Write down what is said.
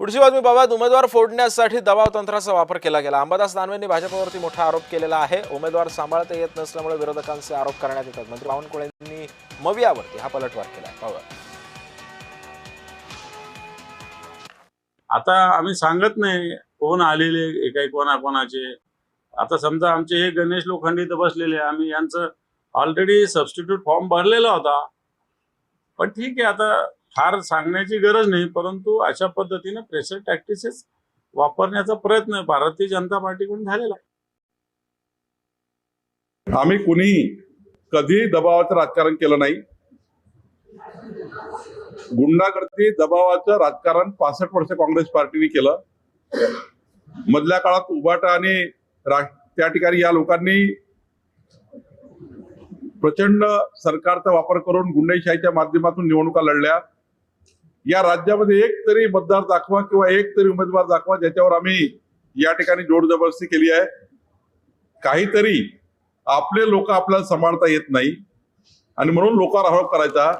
पुढची बातमी बाबा, उमेदवार फोडण्यासाठी दबाव तंत्राचा वापर केला गेला। अंबादास दानवेंनी भाजपवरती मोठा आरोप केलेला आहे। उमेदवार सांभाळता येत नसल्यामुळे विरोधकांचे आरोप करण्यात येतात। मंत्री बावनकुळेंनी मवियावरती हा पलटवार केला। पाहूया। आता आम्ही सांगत नाही कोण आलेले काही कोणाचे। आता समजा आमचे हे गणेश लोखंडे इथं बसलेले, आम्ही यांचं ऑलरेडी सबस्टिट्यूट फॉर्म भरलेला होता। पण ठीक आहे, आता फार सांगण्याची गरज नाही, परंतु अशा पद्धतीने प्रेशर टॅक्टिसेस वापरण्याचा प्रयत्न भारतीय जनता पार्टीकडून झालेला आहे। आम्ही कुणीही कधी दबावाचं राजकारण केलं नाही। गुंडागर्दी दबावाचं राजकारण 65 वर्ष काँग्रेस पार्टीने केलं। मधल्या काळात उबाटा आणि त्या ठिकाणी या लोकांनी प्रचंड सरकारचा वापर करून गुंडाईशाहीच्या माध्यमातून निवडणुका लढल्या। या राज्यामध्ये एक तरी मतदार दाखवा किंवा एक तरी उमेदवार दाखवा ज्याच्यावर आम्ही या ठिकाणी जोर जबरदस्ती केली आहे। काहीतरी आपले लोक आपल्याला सांभाळता येत नाही आणि म्हणून लोकांवर आरोप करायचा।